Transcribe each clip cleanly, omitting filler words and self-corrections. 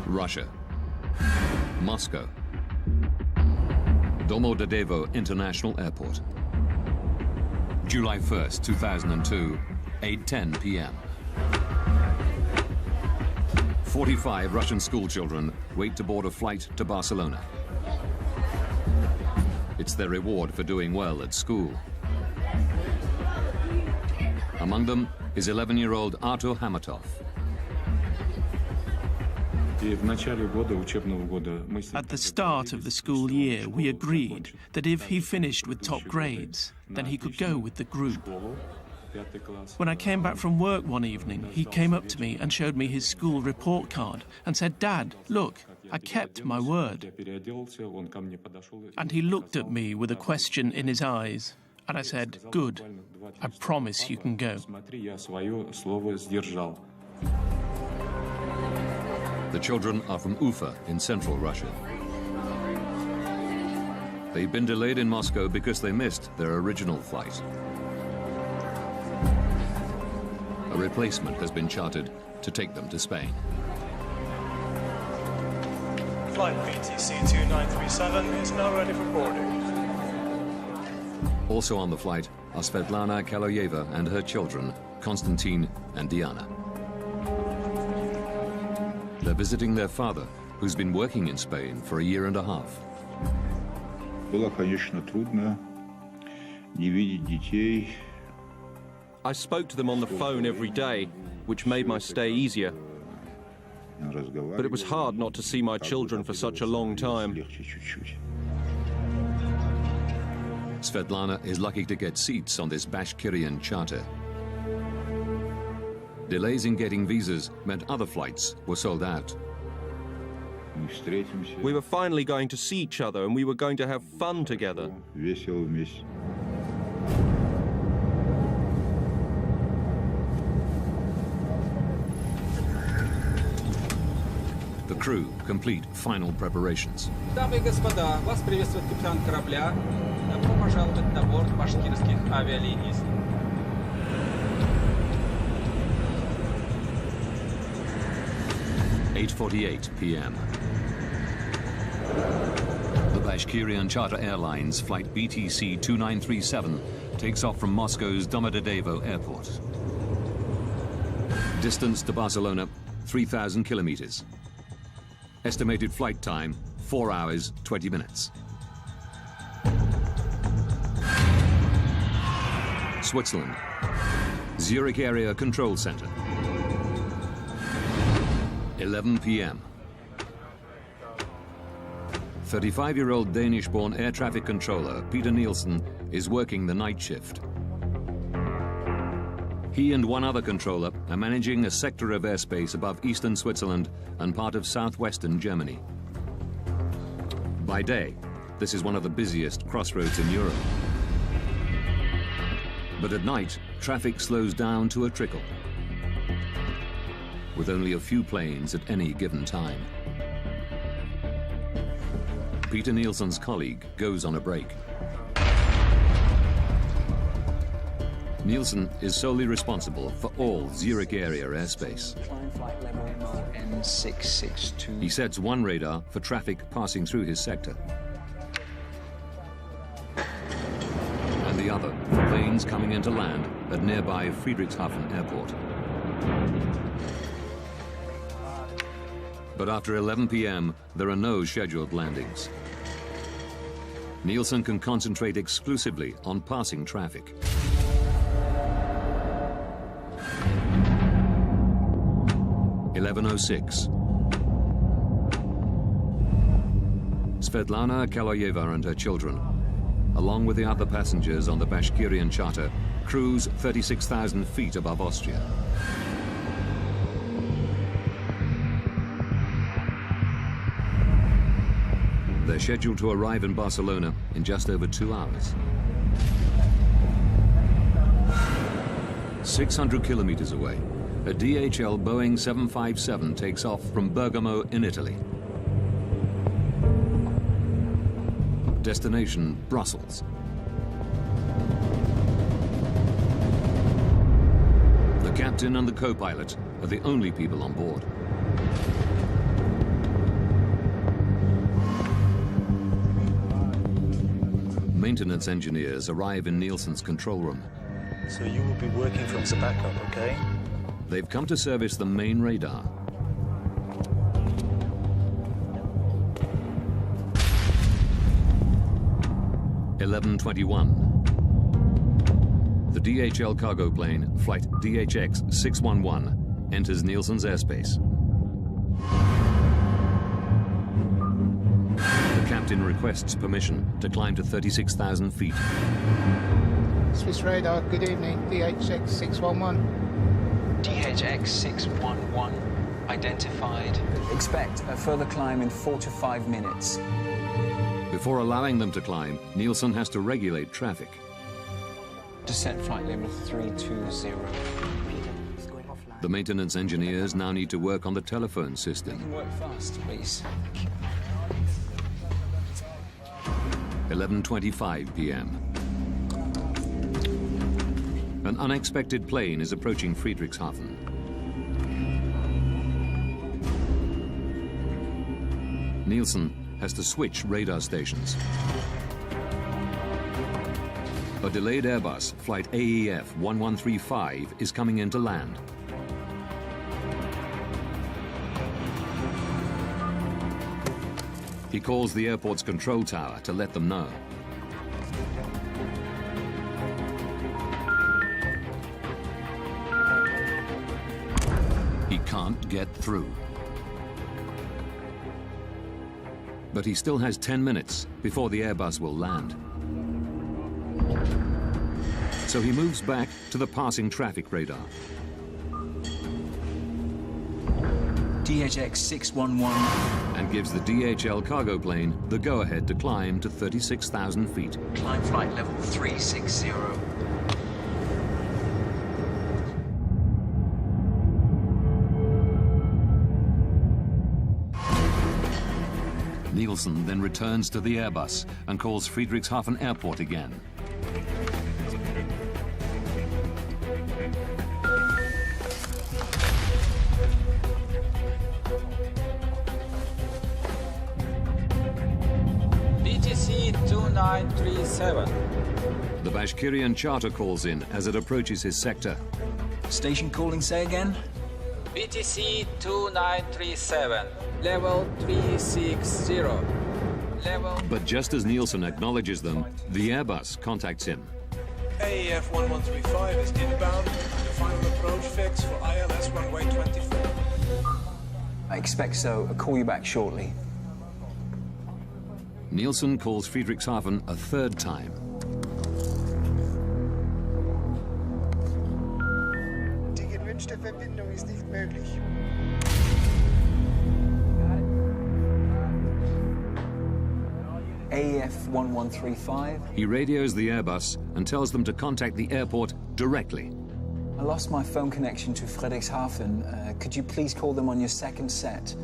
Russia. Moscow. Domodedovo International Airport. July 1st, 2002, 8:10 p.m. 45 Russian schoolchildren wait to board a flight to Barcelona. It's their reward for doing well at school. Among them is 11-year-old Artur Hamatov. At the start of the school year, we agreed that if he finished with top grades, then he could go with the group. When I came back from work one evening, he came up to me and showed me his school report card and said, "Dad, look, I kept my word." And he looked at me with a question in his eyes, and I said, "Good, I promise you can go." The children are from Ufa in central Russia. They've been delayed in Moscow because they missed their original flight. A replacement has been chartered to take them to Spain. Flight BTC 2937 is now ready for boarding. Also on the flight are Svetlana Kaloyeva and her children, Konstantin and Diana. They're visiting their father, who's been working in Spain for a year and a half. I spoke to them on the phone every day, which made my stay easier. But it was hard not to see my children for such a long time. Svetlana is lucky to get seats on this Bashkirian charter. Delays in getting visas meant other flights were sold out. We were finally going to see each other and we were going to have fun together. The crew complete final preparations. Дамы и господа, вас приветствует капитан корабля. Добро пожаловать на борт башкирских авиалиний. 8:48 p.m. The Bashkirian Charter Airlines flight BTC 2937 takes off from Moscow's Domodedovo Airport. Distance to Barcelona, 3,000 kilometers. Estimated flight time, 4 hours, 20 minutes. Switzerland. Zurich Area Control Center. 11 p.m. 35-year-old Danish-born air traffic controller Peter Nielsen is working the night shift. He and one other controller are managing a sector of airspace above eastern Switzerland and part of southwestern Germany. By day, this is one of the busiest crossroads in Europe. But at night, traffic slows down to a trickle, with only a few planes at any given time. Peter Nielsen's colleague goes on a break. Nielsen is solely responsible for all Zurich area airspace. He sets one radar for traffic passing through his sector, and the other for planes coming into land at nearby Friedrichshafen Airport. But after 11 p.m., there are no scheduled landings. Nielsen can concentrate exclusively on passing traffic. (11:06). Svetlana Kaloyeva and her children, along with the other passengers on the Bashkirian charter, cruise 36,000 feet above Austria. They're scheduled to arrive in Barcelona in just over 2 hours. 600 kilometers away, a DHL Boeing 757 takes off from Bergamo in Italy. Destination, Brussels. The captain and the co-pilot are the only people on board. maintenance engineers arrive in Nielsen's control room. So you will be working from the backup, okay? They've come to service the main radar. (11:21). The DHL cargo plane, flight DHX 611, enters Nielsen's airspace. The captain requests permission to climb to 36,000 feet. Swiss radar, good evening, DHX 611. DHX 611 identified. Expect a further climb in 4 to 5 minutes. Before allowing them to climb, Nielsen has to regulate traffic. Descent flight level 320. The maintenance engineers now need to work on the telephone system. Work fast, please. 11:25 p.m. An unexpected plane is approaching Friedrichshafen. Nielsen has to switch radar stations. A delayed Airbus, flight AEF 1135, is coming in to land. He calls the airport's control tower to let them know. He can't get through. But he still has 10 minutes before the Airbus will land. So he moves back to the passing traffic radar. DHX 611. And gives the DHL cargo plane the go-ahead to climb to 36,000 feet. Climb flight level 360. Nielsen then returns to the Airbus and calls Friedrichshafen Airport again. BTC 2937. The Bashkirian charter calls in as it approaches his sector. Station calling, say again? BTC 2937. Level 360. Level... But just as Nielsen acknowledges them, the Airbus contacts him. AEF 1135 is inbound. The final approach fix for ILS runway 24. I expect so. I'll call you back shortly. Nielsen calls Friedrichshafen a third time. Die gewünschte Verbindung ist nicht möglich. AEF 1135. He radios the Airbus and tells them to contact the airport directly. I lost my phone connection to Friedrichshafen. Could you please call them on your second set?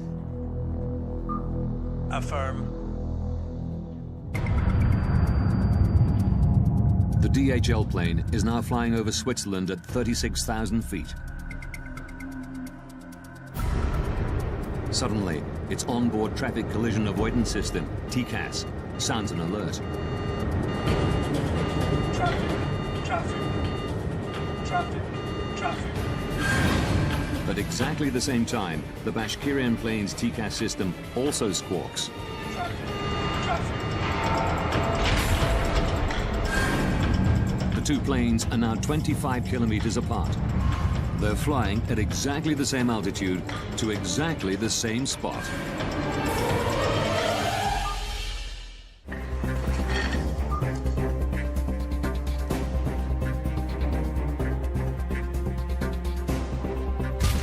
Affirm. The DHL plane is now flying over Switzerland at 36,000 feet. Suddenly, its onboard traffic collision avoidance system, TCAS, sounds an alert. Traffic. Traffic. Traffic. Traffic. At exactly the same time, the Bashkirian plane's TCAS system also squawks. Traffic. Traffic. The two planes are now 25 kilometers apart. They're flying at exactly the same altitude to exactly the same spot.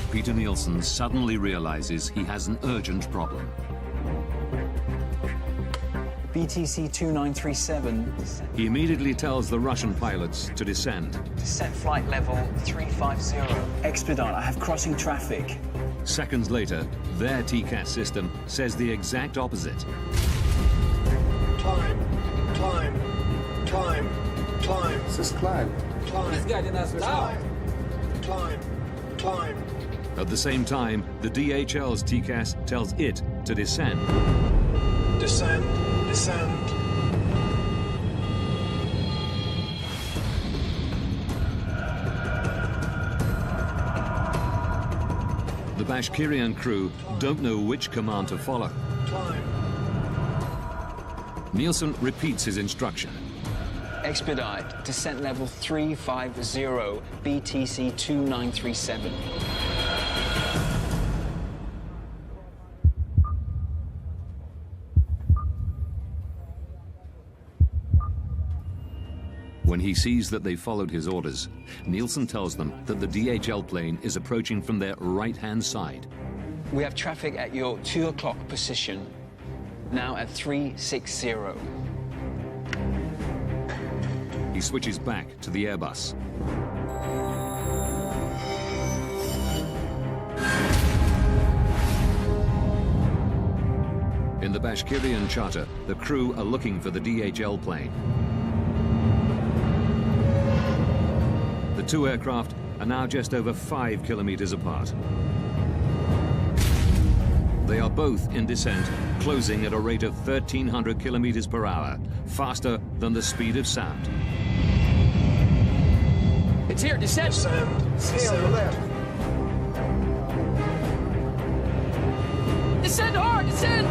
Peter Nielsen suddenly realizes he has an urgent problem. BTC 2937. He immediately tells the Russian pilots to descend. Descent flight level 350. Expedite, I have crossing traffic. Seconds later, their TCAS system says the exact opposite. Climb. Climb. Climb. Climb. This is climb. Climb. He's guiding us down. Climb. Climb. At the same time, the DHL's TCAS tells it to descend. Descend. Descend. The Bashkirian crew don't know which command to follow. Climb. Nielsen repeats his instruction. Expedite, descent level 350, BTC 2937. When he sees that they followed his orders, Nielsen tells them that the DHL plane is approaching from their right-hand side. We have traffic at your 2 o'clock position, now at 360. He switches back to the Airbus. In the Bashkirian charter, the crew are looking for the DHL plane. The two aircraft are now just over 5 kilometers apart. They are both in descent, closing at a rate of 1,300 kilometers per hour, faster than the speed of sound. It's here, descent! Stay on the left. Descend hard, descend!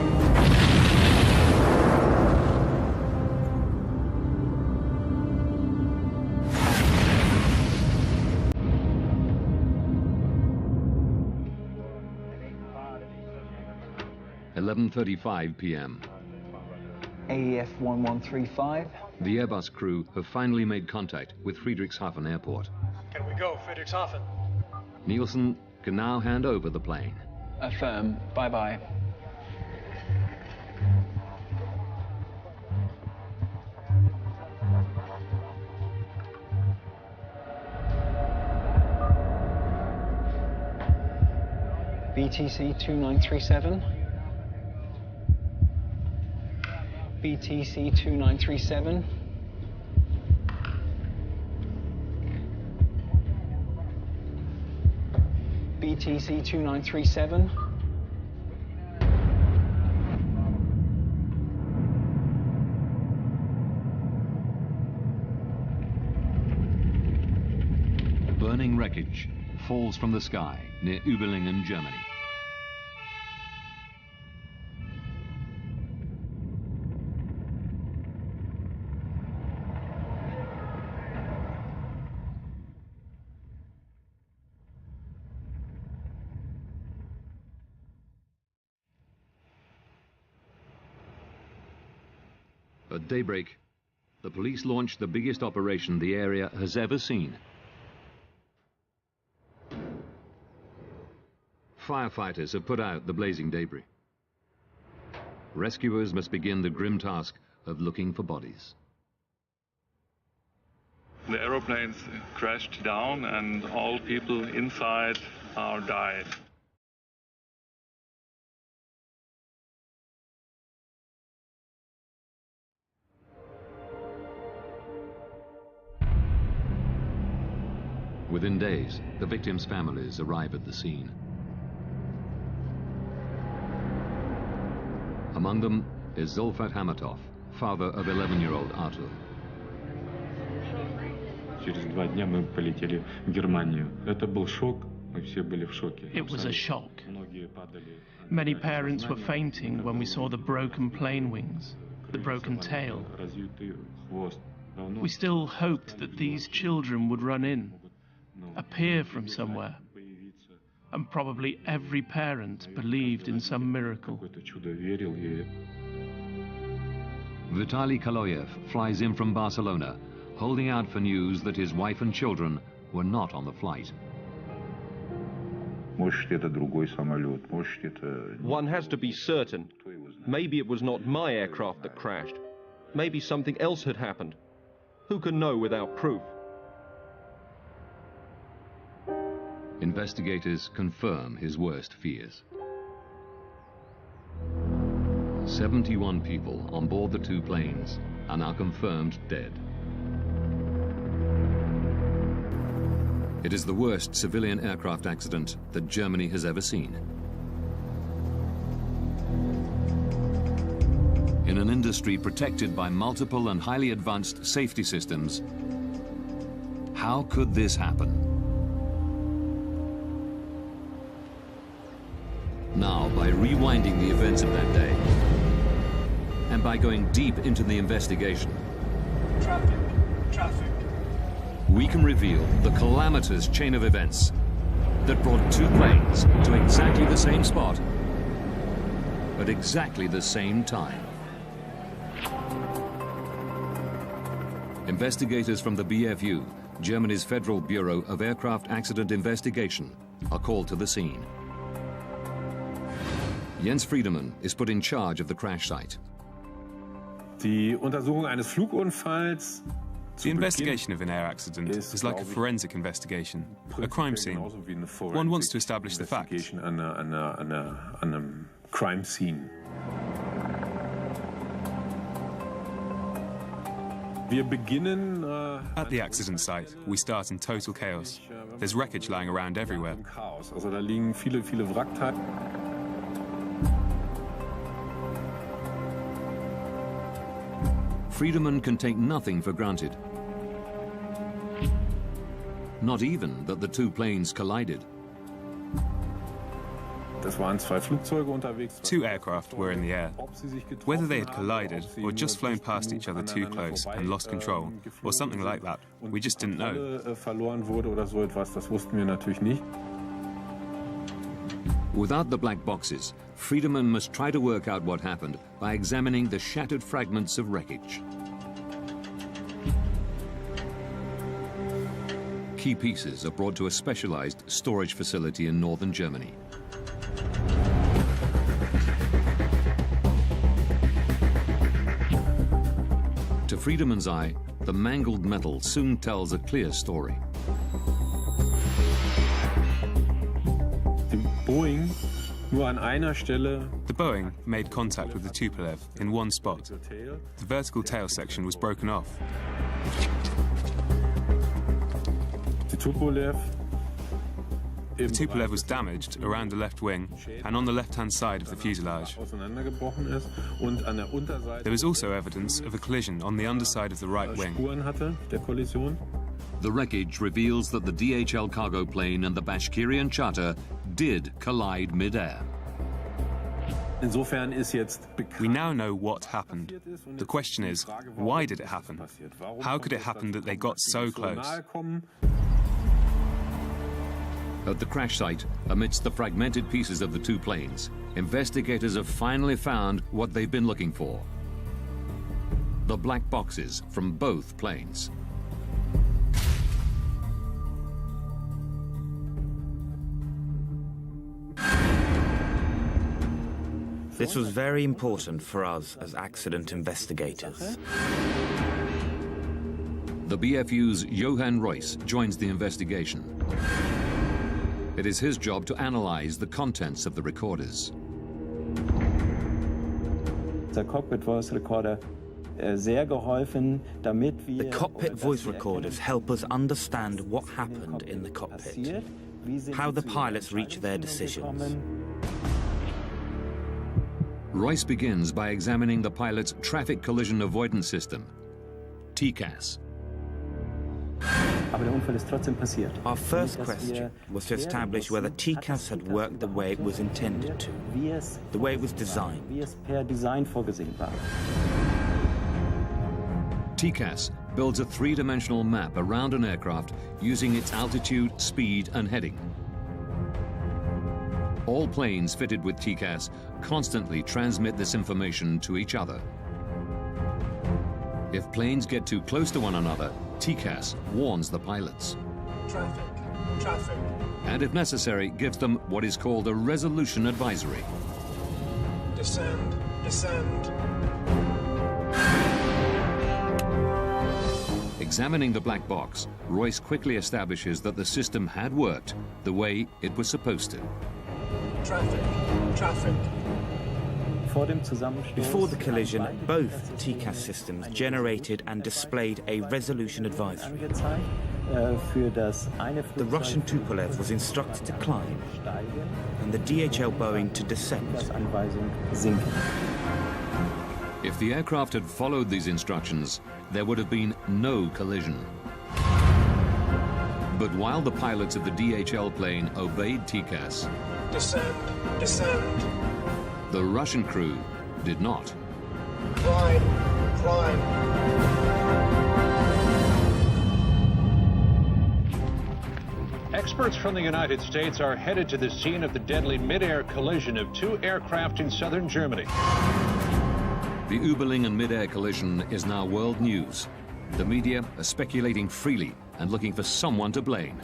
11:35 p.m. AEF 1135. The Airbus crew have finally made contact with Friedrichshafen Airport. Can we go, Friedrichshafen? Nielsen can now hand over the plane. Affirm, bye-bye. BTC 2937. BTC 2937. BTC 2937. Burning wreckage falls from the sky near Überlingen, Germany. At daybreak, the police launched the biggest operation the area has ever seen. Firefighters have put out the blazing debris. Rescuers must begin the grim task of looking for bodies. The aeroplanes crashed down and all people inside are died. Within days, the victims' families arrive at the scene. Among them is Zulfat Hamatov, father of 11-year-old Artur. Через 2 дня мы полетели в Германию. Это был шок, мы все были в шоке. It was a shock. Many parents were fainting when we saw the broken plane wings, the broken tail. We still hoped that these children would run in, appear from somewhere, and probably every parent believed in some miracle. Vitaly Kaloyev flies in from Barcelona, holding out for news that his wife and children were not on the flight. One has to be certain. Maybe it was not my aircraft that crashed. Maybe something else had happened. Who can know without proof? Investigators confirm his worst fears. 71 people on board the two planes are now confirmed dead. It is the worst civilian aircraft accident that Germany has ever seen. In an industry protected by multiple and highly advanced safety systems, how could this happen? Now, by rewinding the events of that day, and by going deep into the investigation, Traffic. we can reveal the calamitous chain of events that brought two planes to exactly the same spot at exactly the same time. Investigators from the BFU, Germany's Federal Bureau of Aircraft Accident Investigation, are called to the scene. Jens Friedemann is put in charge of the crash site. Die Untersuchung eines Flugunfalls. The investigation of an air accident is like a forensic investigation, a crime scene. One wants to establish the facts. An crime scene. At the accident site, we start in total chaos. There's wreckage lying around everywhere. Also da liegen viele Wrackteile. Friedemann can take nothing for granted. Not even that the two planes collided. Two aircraft were in the air. Whether they had collided or just flown past each other too close and lost control, or something like that, we just didn't know. Without the black boxes, Friedemann must try to work out what happened by examining the shattered fragments of wreckage. Key pieces are brought to a specialized storage facility in northern Germany. To Friedemann's eye, the mangled metal soon tells a clear story. The Boeing made contact with the Tupolev in one spot. The vertical tail section was broken off. The Tupolev was damaged around the left wing and on the left-hand side of the fuselage. There was also evidence of a collision on the underside of the right wing. The wreckage reveals that the DHL cargo plane and the Bashkirian charter did collide mid-air. We now know what happened. The question is, why did it happen? How could it happen that they got so close? At the crash site, amidst the fragmented pieces of the two planes, investigators have finally found what they've been looking for: the black boxes from both planes. This was very important for us as accident investigators. The BFU's Johann Reuss joins the investigation. It is his job to analyze the contents of the recorders. The cockpit voice recorders help us understand what happened in the cockpit, how the pilots reach their decisions. Reuss begins by examining the pilot's traffic collision avoidance system, TCAS. Our first question was to establish whether TCAS had worked the way it was intended to, the way it was designed. TCAS builds a three-dimensional map around an aircraft using its altitude, speed, and heading. All planes fitted with TCAS constantly transmit this information to each other. If planes get too close to one another, TCAS warns the pilots. Traffic. And if necessary, gives them what is called a resolution advisory. Descend. Examining the black box, Reuss quickly establishes that the system had worked the way it was supposed to. Traffic. Before the collision, both TCAS systems generated and displayed a resolution advisory. The Russian Tupolev was instructed to climb, and the DHL Boeing to descend. If the aircraft had followed these instructions, there would have been no collision. But while the pilots of the DHL plane obeyed TCAS, descend, descend. The Russian crew did not. Climb, climb. Experts from the United States are headed to the scene of the deadly mid-air collision of two aircraft in southern Germany. The Überlingen mid-air collision is now world news. The media are speculating freely and looking for someone to blame.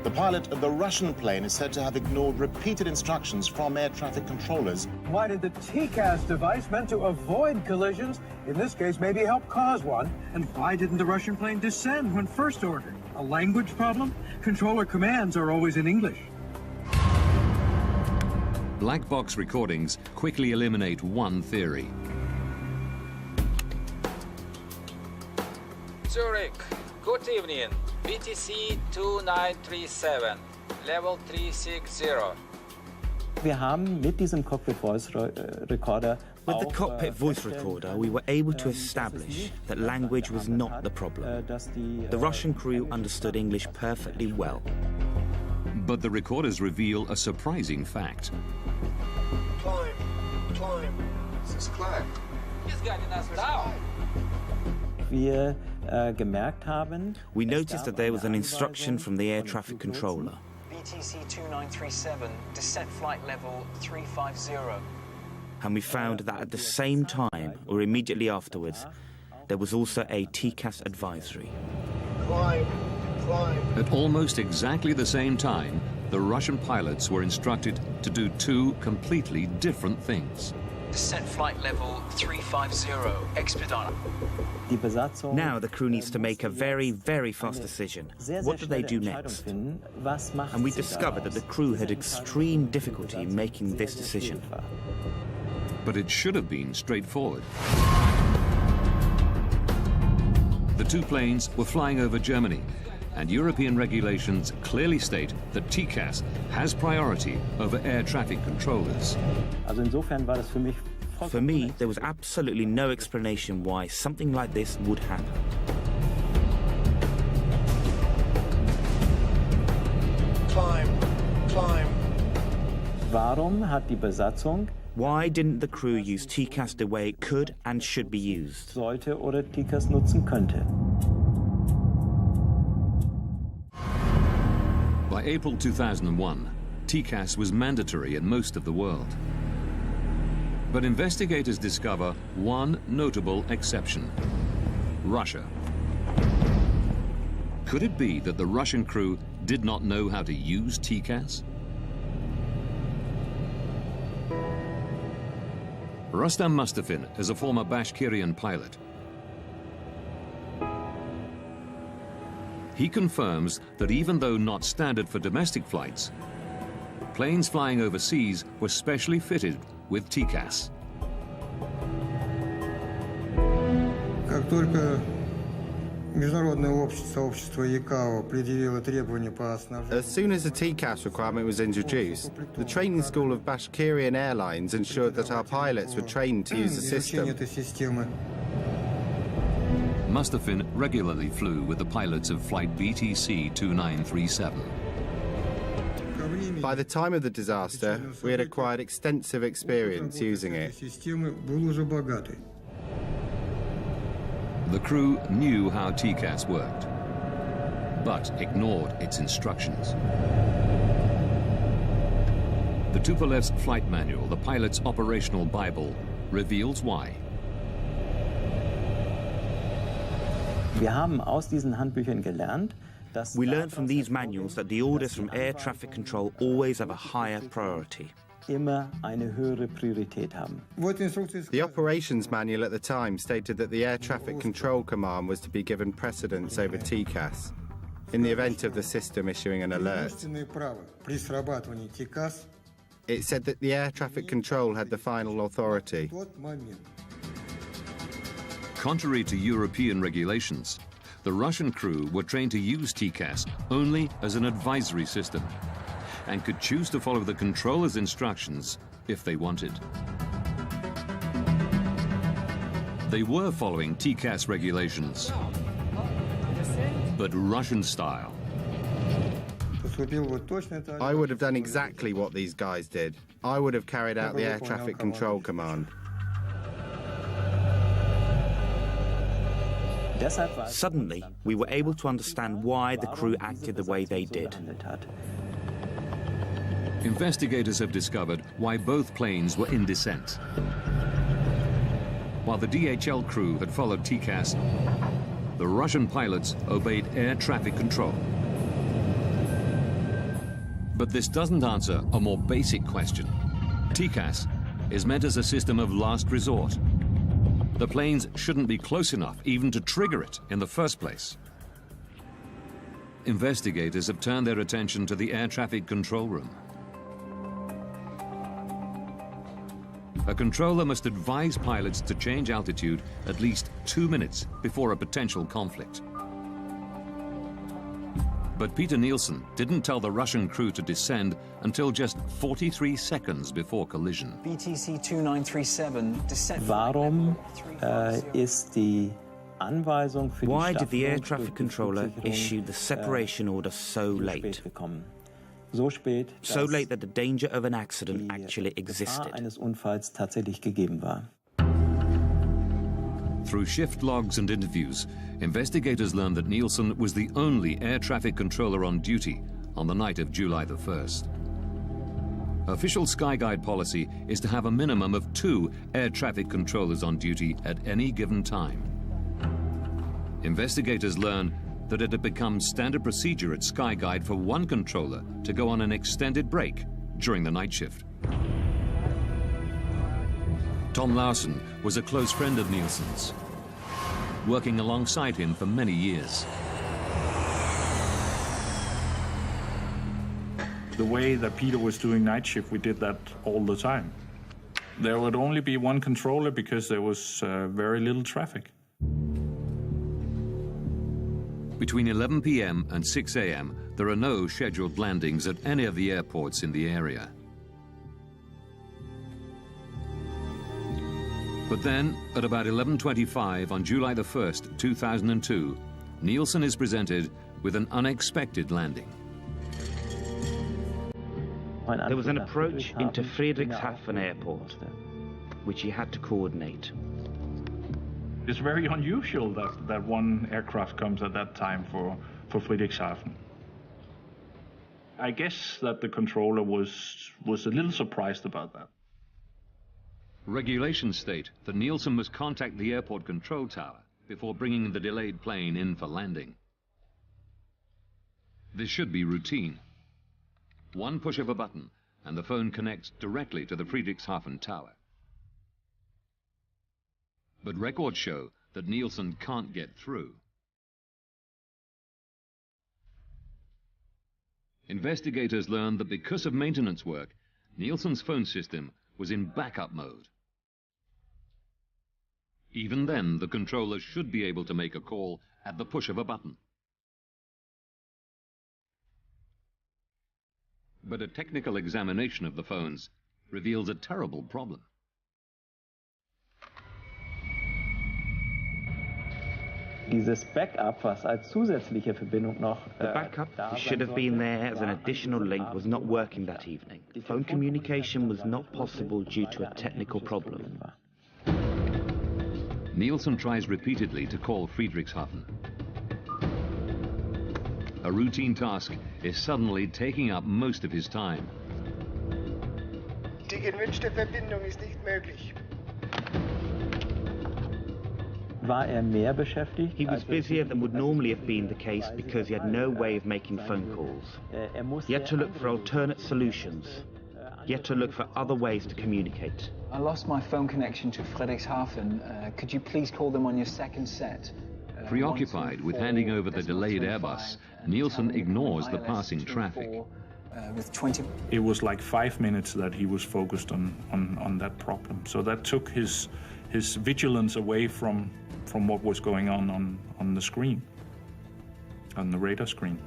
The pilot of the Russian plane is said to have ignored repeated instructions from air traffic controllers. Why did the TCAS device meant to avoid collisions, in this case maybe help cause one? And why didn't the Russian plane descend when first ordered? A language problem? Controller commands are always in English. Black box recordings quickly eliminate one theory. Zurich, good evening. BTC 2937, level 360. Wir haben mit diesem Cockpit Voice Recorder With the cockpit voice recorder, we were able to establish that language was not the problem. The Russian crew understood English perfectly well. But the recorders reveal a surprising fact. Climb, climb. Es ist climb. He's guiding us down. Wir gemerkt haben, we noticed that there was an instruction from the air traffic controller. BTC 2937, descent flight level 350. And we found that at the same time, or immediately afterwards, there was also a TCAS advisory. Climb, climb. At almost exactly the same time, the Russian pilots were instructed to do two completely different things. Descent flight level 350, expedite. Now the crew needs to make a very, very fast decision. What do they do next? And we discovered that the crew had extreme difficulty making this decision. But it should have been straightforward. The two planes were flying over Germany, and European regulations clearly state that TCAS has priority over air traffic controllers. For me, there was absolutely no explanation why something like this would happen. Climb, climb. Warum hat die Besatzung Why didn't the crew use TCAS the way it could and should be used? sollte oder TCAS nutzen könnte? By April 2001, TCAS was mandatory in most of the world. But investigators discover one notable exception: Russia. Could it be that the Russian crew did not know how to use TCAS? Rustam Mustafin is a former Bashkirian pilot. He confirms that even though not standard for domestic flights, planes flying overseas were specially fitted with TCAS. Как только международное сообщество ИКАО предъявило требования по снабжению... As soon as the TCAS requirement was introduced, the training school of Bashkirian Airlines ensured that our pilots were trained to use the system. Mustafin regularly flew with the pilots of flight BTC 2937. By the time of the disaster, we had acquired extensive experience using it. The crew knew how TCAS worked, but ignored its instructions. The Tupolev's flight manual, the pilot's operational Bible, reveals why. Wir haben aus diesen Handbüchern gelernt, dass We learned from these manuals that the orders from air traffic control always have a higher priority. immer eine höhere Priorität haben. The operations manual at the time stated that the Air Traffic Control Command was to be given precedence over TCAS in the event of the system issuing an alert. It said that the air traffic control had the final authority. Contrary to European regulations, the Russian crew were trained to use TCAS only as an advisory system and could choose to follow the controller's instructions if they wanted. They were following TCAS regulations, but Russian style. I would have done exactly what these guys did. I would have carried out the air traffic control command. Suddenly, we were able to understand why the crew acted the way they did. Investigators have discovered why both planes were in descent. While the DHL crew had followed TCAS, the Russian pilots obeyed air traffic control. But this doesn't answer a more basic question. TCAS is meant as a system of last resort. The planes shouldn't be close enough even to trigger it in the first place. Investigators have turned their attention to the air traffic control room. A controller must advise pilots to change altitude at least 2 minutes before a potential conflict. But Peter Nielsen didn't tell the Russian crew to descend until just 43 seconds before collision. BTC 2937 descent. Warum ist die Anweisung für die Why did the air Staffelung traffic für controller die issue the separation order so late? So spät, So late that the danger of an accident actually existed. eines Unfalls tatsächlich gegeben war. Through shift logs and interviews, investigators learned that Nielsen was the only air traffic controller on duty on the night of July the 1st. Official Skyguide policy is to have a minimum of 2 air traffic controllers on duty at any given time. Investigators learn that it had become standard procedure at Skyguide for one controller to go on an extended break during the night shift. Tom Larsen was a close friend of Nielsen's, working alongside him for many years. The way that Peter was doing night shift, we did that all the time. There would only be one controller because there was very little traffic. Between 11 p.m. and 6 a.m., there are no scheduled landings at any of the airports in the area. But then, at about 11:25 on July the 1st, 2002, Nielsen is presented with an unexpected landing. There was an approach into Friedrichshafen Airport, which he had to coordinate. It's very unusual that one aircraft comes at that time for Friedrichshafen. I guess that the controller was a little surprised about that. Regulations state that Nielsen must contact the airport control tower before bringing the delayed plane in for landing. This should be routine. One push of a button and the phone connects directly to the Friedrichshafen tower. But records show that Nielsen can't get through. Investigators learned that because of maintenance work, Nielsen's phone system was in backup mode. Even then, the controller should be able to make a call at the push of a button. But a technical examination of the phones reveals a terrible problem. Dieses Backup, was als zusätzliche Verbindung noch The backup, which should have been there as an additional link, was not working that evening. Phone communication was not possible due to a technical problem. Nielsen tries repeatedly to call Friedrichshafen. A routine task is suddenly taking up most of his time. Die gewünschte Verbindung ist nicht möglich. War mehr beschäftigt? He was busier than would normally have been the case because he had no way of making phone calls. He had to look for alternate solutions. He had to look for other ways to communicate. I lost my phone connection to Friedrichshafen. Could you please call them on your second set? Preoccupied with handing over the delayed Airbus, Nielsen ignores the passing traffic. It was like 5 minutes that he was focused on that problem. So that took his vigilance away from what was going on the screen, on the radar screen.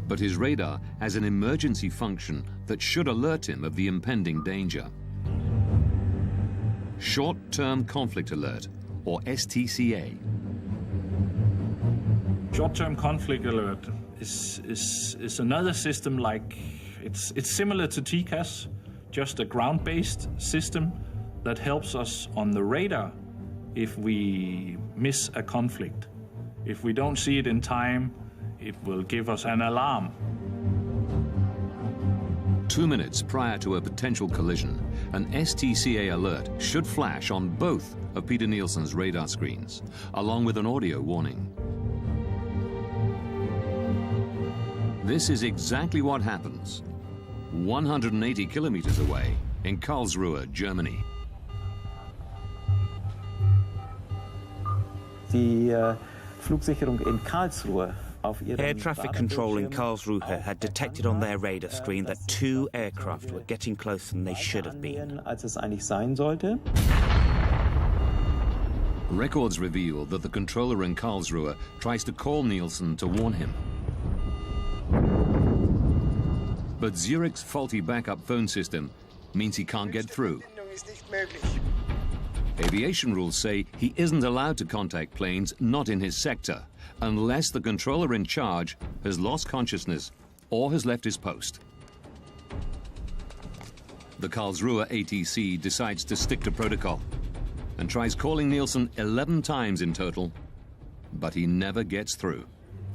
But his radar has an emergency function that should alert him of the impending danger. Short-Term Conflict Alert, or STCA. Short-term conflict alert is another system like, it's similar to TCAS, just a ground-based system that helps us on the radar if we miss a conflict. If we don't see it in time, it will give us an alarm. 2 minutes prior to a potential collision, an STCA alert should flash on both of Peter Nielsen's radar screens, along with an audio warning. This is exactly what happens 180 kilometers away in Karlsruhe, Germany. Die Flugsicherung in Karlsruhe. Air traffic control in Karlsruhe had detected on their radar screen that 2 aircraft were getting closer than they should have been. Als es eigentlich sein sollte. Records reveal that the controller in Karlsruhe tries to call Nielsen to warn him. But Zurich's faulty backup phone system means he can't get through. Aviation rules say he isn't allowed to contact planes not in his sector unless the controller in charge has lost consciousness or has left his post. The Karlsruhe ATC decides to stick to protocol and tries calling Nielsen 11 times in total, but he never gets through.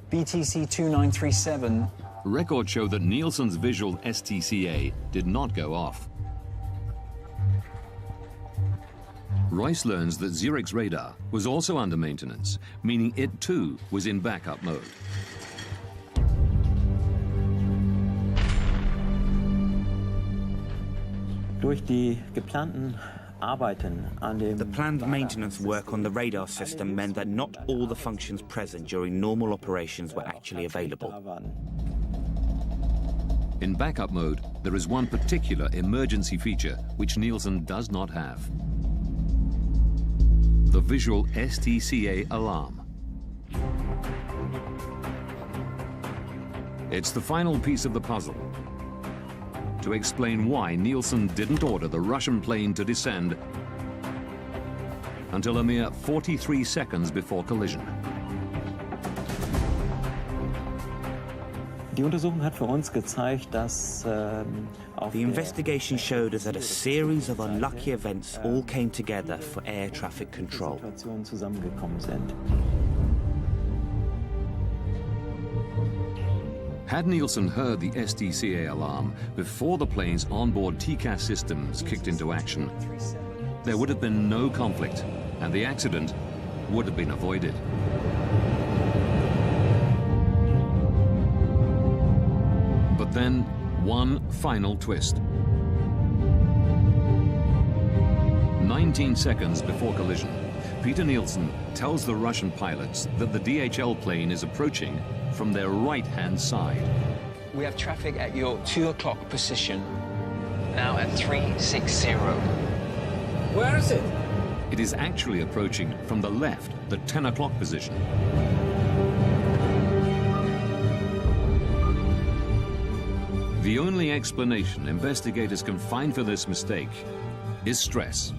BTC 2937. Records show that Nielsen's visual STCA did not go off. Royce learns that Zurich's radar was also under maintenance, meaning it too was in backup mode. Durch die geplanten Arbeiten an dem The planned maintenance work on the radar system meant that not all the functions present during normal operations were actually available. In backup mode, there is one particular emergency feature which Nielsen does not have. The visual STCA alarm. It's the final piece of the puzzle to explain why Nielsen didn't order the Russian plane to descend until a mere 43 seconds before collision. Die Untersuchung hat für uns gezeigt, dass the investigation showed us that a series of unlucky events all came together for air traffic control. zusammengekommen sind. Had Nielsen heard the STCA alarm before the plane's onboard TCAS systems kicked into action, there would have been no conflict, and the accident would have been avoided. But then, one final twist. 19 seconds before collision, Peter Nielsen tells the Russian pilots that the DHL plane is approaching from their right-hand side. We have traffic at your 2 o'clock position, now at 360. Where is it? It is actually approaching from the left, the 10 o'clock position. The only explanation investigators can find for this mistake is stress.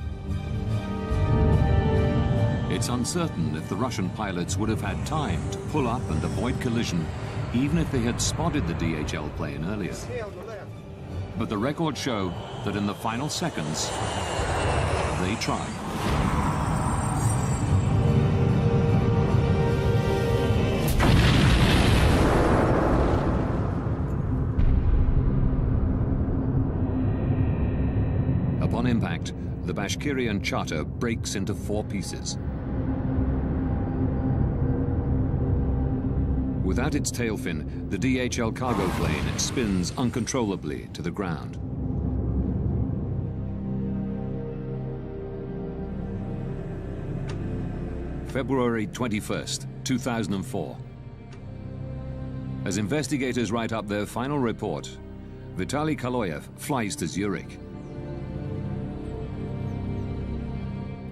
It's uncertain if the Russian pilots would have had time to pull up and avoid collision, even if they had spotted the DHL plane earlier. But the records show that in the final seconds, they tried. Upon impact, the Bashkirian charter breaks into 4 pieces. Without its tail fin, the DHL cargo plane spins uncontrollably to the ground. February 21st, 2004. As investigators write up their final report, Vitaly Kaloyev flies to Zurich.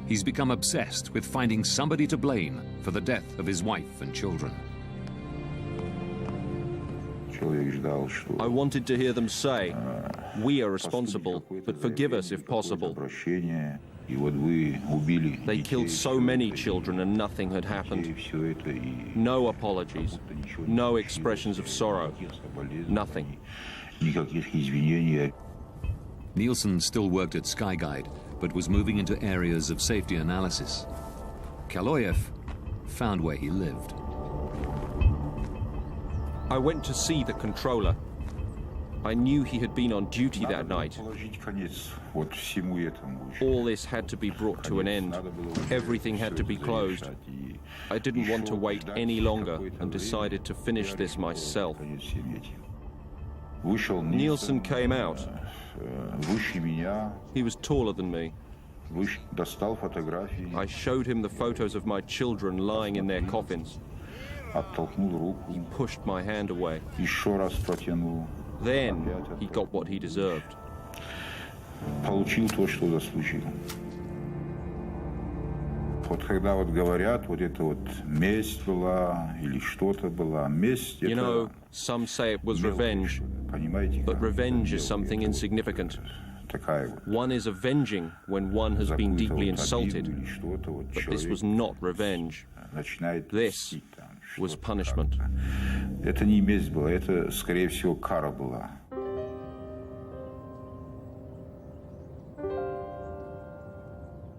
He's become obsessed with finding somebody to blame for the death of his wife and children. I wanted to hear them say, "We are responsible, but forgive us if possible." They killed so many children and nothing had happened. No apologies, no expressions of sorrow, nothing. Nielsen still worked at Skyguide, but was moving into areas of safety analysis. Kaloyev found where he lived. I went to see the controller. I knew he had been on duty that night. All this had to be brought to an end. Everything had to be closed. I didn't want to wait any longer and decided to finish this myself. Nielsen came out. He was taller than me. I showed him the photos of my children lying in their coffins. He pushed my hand away. Then he got what he deserved. You know, some say it was revenge, but revenge is something insignificant. One is avenging when one has been deeply insulted, but this was not revenge. This was punishment. Это не месть была, это, скорее всего, кара была.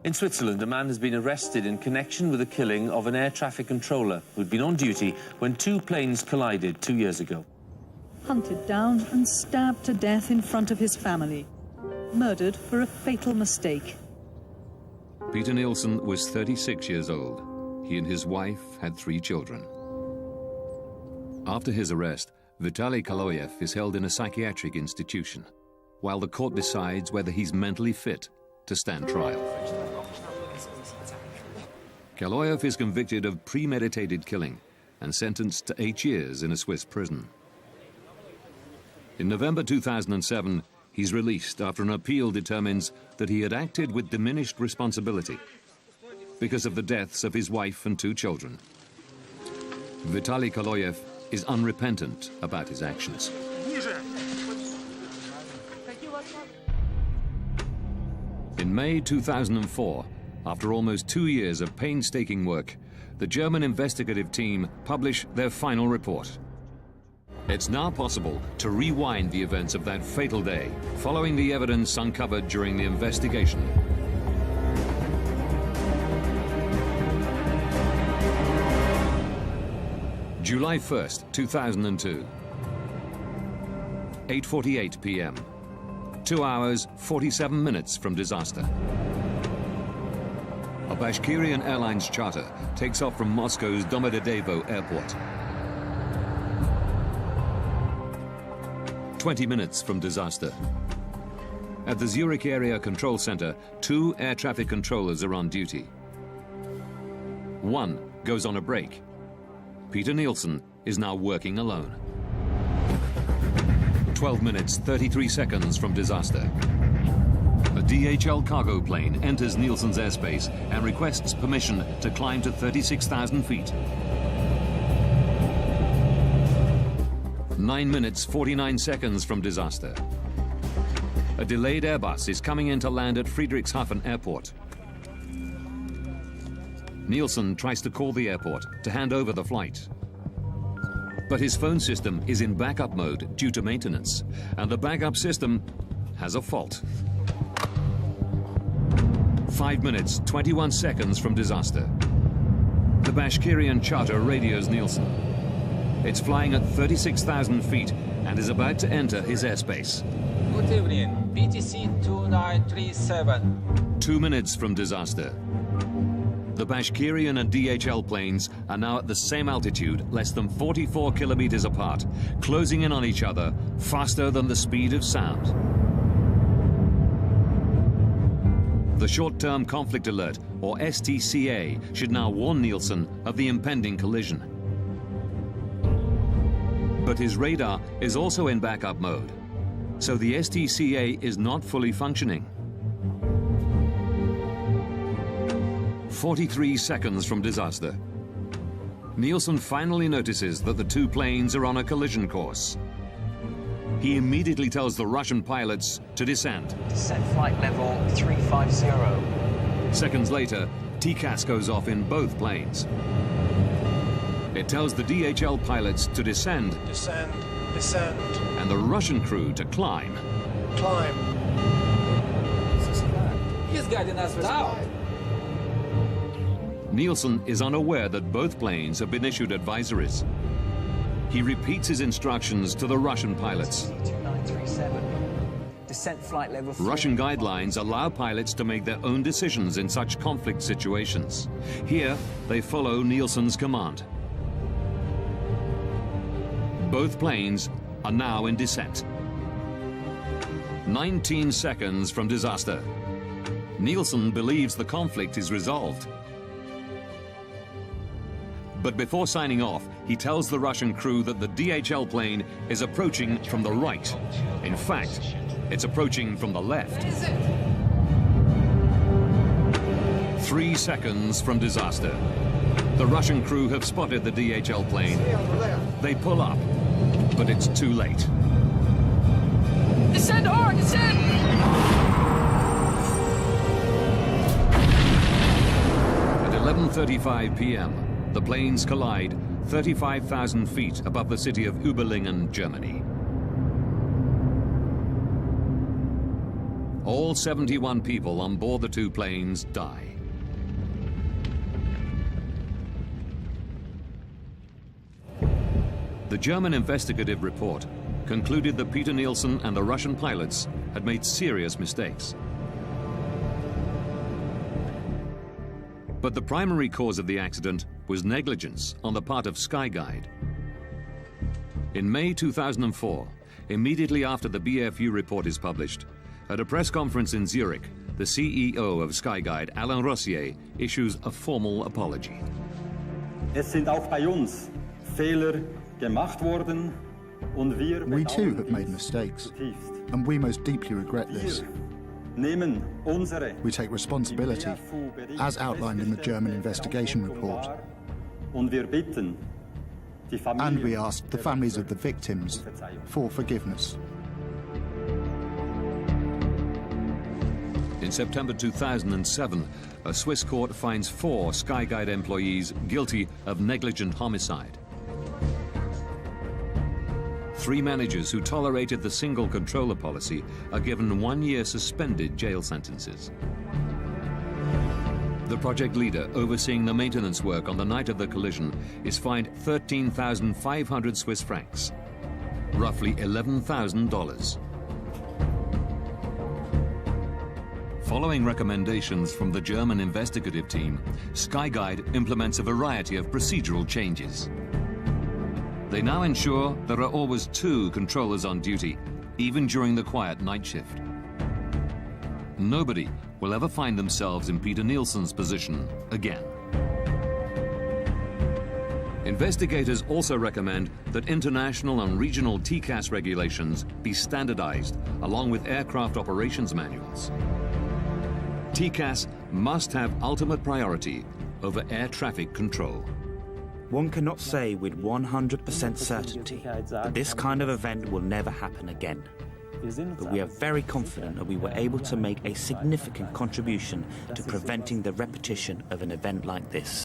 In Switzerland, a man has been arrested in connection with the killing of an air traffic controller who'd been on duty when two planes collided 2 years ago. Hunted down and stabbed to death in front of his family. Murdered for a fatal mistake. Peter Nielsen was 36 years old. He and his wife had 3 children. After his arrest, Vitaly Kaloyev is held in a psychiatric institution, while the court decides whether he's mentally fit to stand trial. Kaloyev is convicted of premeditated killing and sentenced to 8 years in a Swiss prison. In November 2007, he's released after an appeal determines that he had acted with diminished responsibility because of the deaths of his wife and 2 children. Vitaly Kaloyev is unrepentant about his actions. In May 2004, after almost 2 years of painstaking work, the German investigative team publish their final report. It's now possible to rewind the events of that fatal day, following the evidence uncovered during the investigation. July 1st, 2002. 8:48 p.m. 2 hours, 47 minutes from disaster. A Bashkirian Airlines charter takes off from Moscow's Domodedovo airport. 20 minutes from disaster. At the Zurich Area Control Center, 2 air traffic controllers are on duty. One goes on a break. Peter Nielsen is now working alone. 12 minutes, 33 seconds from disaster. A DHL cargo plane enters Nielsen's airspace and requests permission to climb to 36,000 feet. 9 minutes, 49 seconds from disaster. A delayed Airbus is coming in to land at Friedrichshafen Airport. Nielsen tries to call the airport to hand over the flight. But his phone system is in backup mode due to maintenance, and the backup system has a fault. 5 minutes, 21 seconds from disaster. The Bashkirian charter radios Nielsen. It's flying at 36,000 feet and is about to enter his airspace. Good evening, BTC 2937. 2 minutes from disaster. The Bashkirian and DHL planes are now at the same altitude, less than 44 kilometers apart, closing in on each other faster than the speed of sound. The Short-Term Conflict Alert, or STCA, should now warn Nielsen of the impending collision. But his radar is also in backup mode, so the STCA is not fully functioning. 43 seconds from disaster. Nielsen finally notices that the 2 planes are on a collision course. He immediately tells the Russian pilots to descend. Descent flight level 350. Seconds later, TCAS goes off in both planes. It tells the DHL pilots to descend. Descend, descend. And the Russian crew to climb. Climb. He's guiding us down. Nielsen is unaware that both planes have been issued advisories. He repeats his instructions to the Russian pilots. Descent flight level 4. Russian guidelines allow pilots to make their own decisions in such conflict situations. Here, they follow Nielsen's command. Both planes are now in descent. 19 seconds from disaster. Nielsen believes the conflict is resolved. But before signing off, he tells the Russian crew that the DHL plane is approaching from the right. In fact, it's approaching from the left. 3 seconds from disaster. The Russian crew have spotted the DHL plane. They pull up, but it's too late. Descend hard, descend! At 11:35 p.m., the planes collide 35,000 feet above the city of Überlingen, Germany. All 71 people on board the two planes die. The German investigative report concluded that Peter Nielsen and the Russian pilots had made serious mistakes. But the primary cause of the accident was negligence on the part of Skyguide. In May 2004, immediately after the BFU report is published, at a press conference in Zurich, the CEO of Skyguide, Alain Rossier, issues a formal apology. Es sind auch bei uns Fehler gemacht worden und wir We too have made mistakes, and we most deeply regret this. We take responsibility, as outlined in the German investigation report. And we ask the families of the victims for forgiveness. In September 2007, a Swiss court finds 4 Skyguide employees guilty of negligent homicide. 3 managers who tolerated the single controller policy are given 1-year suspended jail sentences. The project leader overseeing the maintenance work on the night of the collision is fined 13,500 Swiss francs, roughly $11,000. Following recommendations from the German investigative team, Skyguide implements a variety of procedural changes. They now ensure there are always 2 controllers on duty, even during the quiet night shift. Nobody will ever find themselves in Peter Nielsen's position again. Investigators also recommend that international and regional TCAS regulations be standardized, along with aircraft operations manuals. TCAS must have ultimate priority over air traffic control. One cannot say with 100% certainty that this kind of event will never happen again. But we are very confident that we were able to make a significant contribution to preventing the repetition of an event like this.